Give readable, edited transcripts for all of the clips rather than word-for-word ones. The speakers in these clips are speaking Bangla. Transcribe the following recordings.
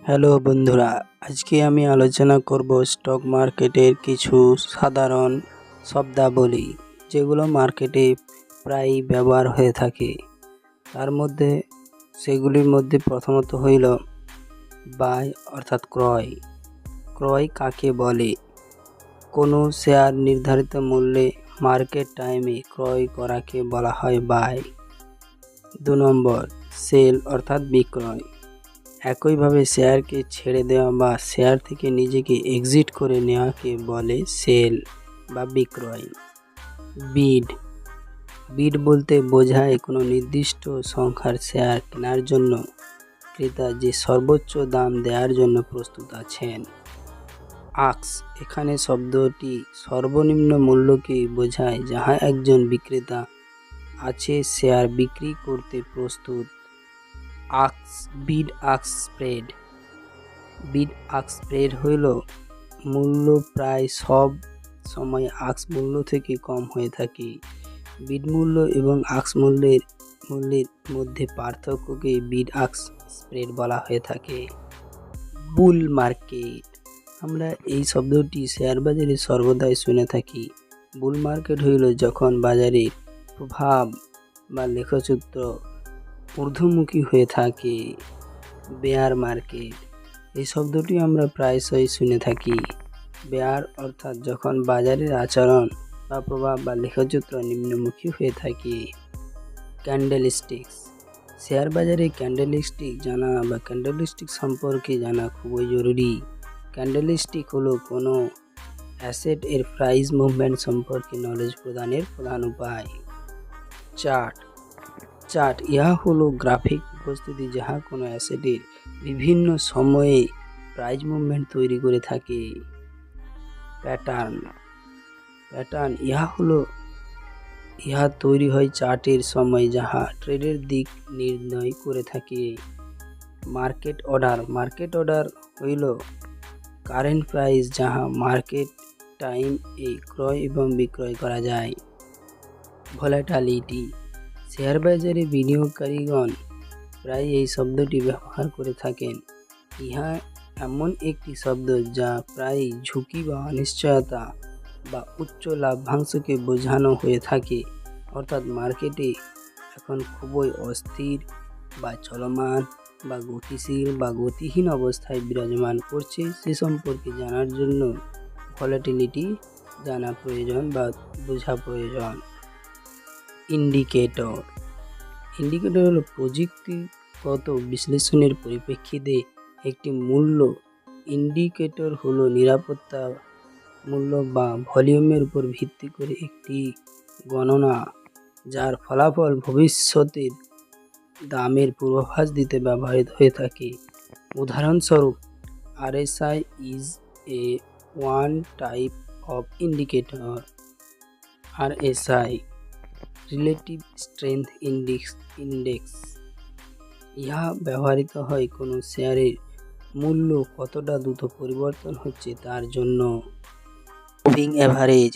হ্যালো বন্ধুরা, আজকে আমি আলোচনা করব স্টক মার্কেটের কিছু সাধারণ শব্দাবলী যেগুলো মার্কেটে প্রায়ই ব্যবহার হয়ে থাকে। তার মধ্যে সেগুলির মধ্যে প্রথমত হইল বাই অর্থাৎ ক্রয়। ক্রয় কাকে বলে? কোনো শেয়ার নির্ধারিত মূল্যে মার্কেট টাইমে ক্রয় করাকে বলা হয় বাই। 2 নম্বর সেল অর্থাৎ বিক্রয়। একইভাবে শেয়ারকে ছেড়ে দেওয়া বা শেয়ার থেকে নিজেকে এক্সিট করে নেওয়াকে বলে সেল বা বিক্রয়। বিড বিড বলতে বোঝায় কোনো নির্দিষ্ট সংখ্যার শেয়ার কেনার জন্য ক্রেতা যে সর্বোচ্চ দাম দেওয়ার জন্য প্রস্তুত আছেন। আস্ক এখানে শব্দটি সর্বনিম্ন মূল্যকে বোঝায় যাহা একজন বিক্রেতা আছে শেয়ার বিক্রি করতে প্রস্তুত। বিড আস্ক স্প্রেড বিড আস্ক স্প্রেড হইল মূল্য প্রায় সব সময় আস্ক মূল্য থেকে কম হয়ে থাকে। বিড মূল্য এবং আস্ক মূল্যের মধ্যে পার্থক্যকে বিড আস্ক স্প্রেড বলা হয়ে থাকে। বুল মার্কেট আমরা এই শব্দটি শেয়ার বাজারে সর্বদাই শুনে থাকি। বুল মার্কেট হইল যখন বাজারের প্রভাব বা লেখচিত্র ঊর্ধ্বমুখী হয়ে থাকে। বেয়ার মার্কেট এই শব্দটি আমরা প্রায়শই শুনে থাকি। বেয়ার অর্থাৎ যখন বাজারের আচরণ বা প্রভাব বা লেখচিত্র নিম্নমুখী হয়ে থাকে। ক্যান্ডেলস্টিক্স শেয়ার বাজারে ক্যান্ডেলস্টিক জানা বা ক্যান্ডেলস্টিক সম্পর্কে জানা খুবই জরুরি। ক্যান্ডেলস্টিক হলো কোনো অ্যাসেট এর প্রাইস মুভমেন্ট সম্পর্কে নলেজ প্রদানের প্রধান উপায়। চার্ট ইহা হলো গ্রাফিক উপস্থিতি যাহা কোনো অ্যাসেটের বিভিন্ন সময়ে প্রাইস মুভমেন্ট তৈরি করে থাকে। প্যাটার্ন ইহা তৈরি হয় চার্টের সময় যাহা ট্রেডের দিক নির্ণয় করে থাকে। মার্কেট অর্ডার হইল কারেন্ট প্রাইস যাহা মার্কেট টাইম এ ক্রয় এবং বিক্রয় করা যায়। ভোলাটিলিটি শেয়ার বাজারে বিনিয়োগকারীগণ প্রায় এই শব্দটি ব্যবহার করে থাকেন। ইহা এমন একটি শব্দ যা প্রায় ঝুঁকি বা অনিশ্চয়তা বা উচ্চ লাভ্যাংশকে বোঝানো হয়ে থাকে, অর্থাৎ মার্কেটে এখন খুবই অস্থির বা চলমান বা গতিশীল বা গতিহীন অবস্থায় বিরাজমান করছে সে সম্পর্কে জানার জন্য ভলাটিলিটি জানা প্রয়োজন বা বোঝা প্রয়োজন। ইন্ডিকেটর হলো প্রযুক্তিগত বিশ্লেষণের পরিপ্রেক্ষিতে একটি মূল্য। ইন্ডিকেটর হলো নিরাপত্তা মূল্য বা ভলিউমের উপর ভিত্তি করে একটি গণনা যার ফলাফল ভবিষ্যতের দামের পূর্বাভাস দিতে ব্যবহৃত হয়ে থাকে। উদাহরণস্বরূপ RSI is a one type of indicator. RSI relative strength index ইহা ব্যবহৃত হয় কোনো শেয়ারের মূল্য কতটা দ্রুত পরিবর্তন হচ্ছে তার জন্য। মুভিং অ্যাভারেজ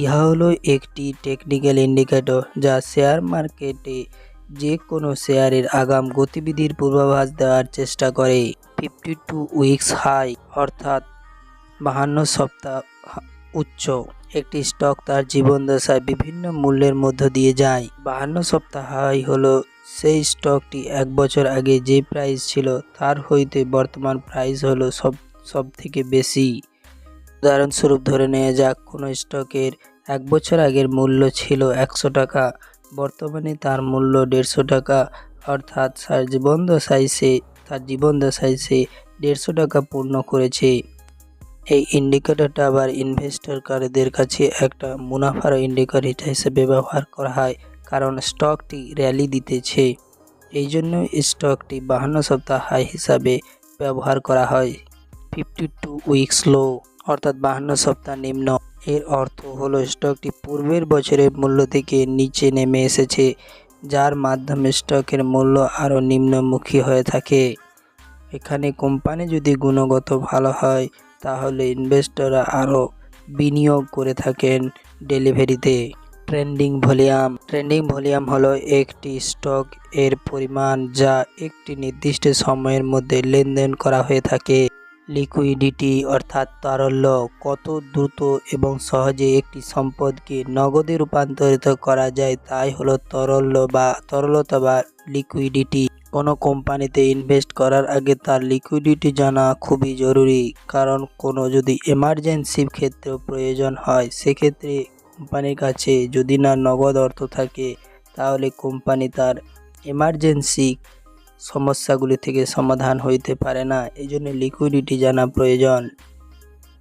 ইহা হলো একটি টেকনিক্যাল ইন্ডিকেটর যা শেয়ার মার্কেটে যে কোনো শেয়ারের আগাম গতিবিধির পূর্বাভাস দেওয়ার চেষ্টা করে। 52 উইকস হাই অর্থাৎ 52 সপ্তাহ উচ্চ একটি স্টক তার জীবনদশায় বিভিন্ন মূল্যের মধ্য দিয়ে যায়। 52 সপ্তাহ হাই হলো সেই স্টকটি 1 বছর আগে যে প্রাইস ছিল তার হইতে বর্তমান প্রাইস হলো সব থেকে বেশি। উদাহরণস্বরূপ ধরে নেওয়া যাক কোনো স্টকের 1 বছর আগের মূল্য ছিল 100 টাকা, বর্তমানে তার মূল্য 150 টাকা, অর্থাৎ তার জীবনদশায় সে 150 টাকা পূর্ণ করেছে। এই ইন্ডিকেটরটা আবার ইনভেস্টরদের কাছে একটা মুনাফার ইন্ডিকেটর হিসেবে ব্যবহার করা হয়, কারণ স্টকটি র্যালি দিতেছে। এই জন্য স্টকটি 52 সপ্তাহ হাই হিসাবে ব্যবহার করা হয়। 52 উইকস লো অর্থাৎ 52 সপ্তাহ নিম্ন, এর অর্থ হলো স্টকটি পূর্বের বছরের মূল্য থেকে নিচে নেমে এসেছে, যার মাধ্যমে স্টকের মূল্য আরও নিম্নমুখী হয়ে থাকে। এখানে কোম্পানি যদি গুণগত ভালো হয় তাহলে ইনভেস্টররা আরও বিনিয়োগ করে থাকেন ডেলিভারিতে। ট্রেডিং ভলিউম হলো একটি স্টক এর পরিমাণ যা একটি নির্দিষ্ট সময়ের মধ্যে লেনদেন করা হয়ে থাকে। লিকুইডিটি অর্থাৎ তারল্য, কত দ্রুত এবং সহজে একটি সম্পদকে নগদে রূপান্তরিত করা যায় তাই হলো তরলতা বা লিকুইডিটি। কোনো কোম্পানিতে ইনভেস্ট করার আগে তার লিকুইডিটি জানা খুবই জরুরি, কারণ কোনো যদি এমার্জেন্সি ক্ষেত্রে প্রয়োজন হয়, সেক্ষেত্রে কোম্পানির কাছে যদি না নগদ অর্থ থাকে তাহলে কোম্পানি তার এমার্জেন্সি সমস্যাগুলি থেকে সমাধান হইতে পারে না। এই জন্য লিকুইডিটি জানা প্রয়োজন।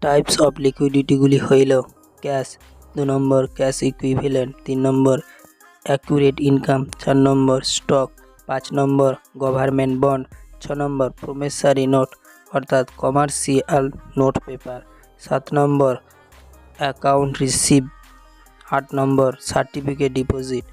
টাইপস অফ লিকুইডিটিগুলি হইল ক্যাশ, 2 নম্বর ক্যাশ ইকুইভ্যালেন্ট, 3 নম্বর অ্যাকুরেট ইনকাম, 4 নম্বর স্টক, 5 নম্বর গভর্নমেন্ট বন্ড, 6 নম্বর প্রমিসারি নোট অর্থাৎ কমার্শিয়াল নোট পেপার, 7 নম্বর অ্যাকাউন্ট রিসিভ, 8 নম্বর সার্টিফিকেট ডিপোজিট।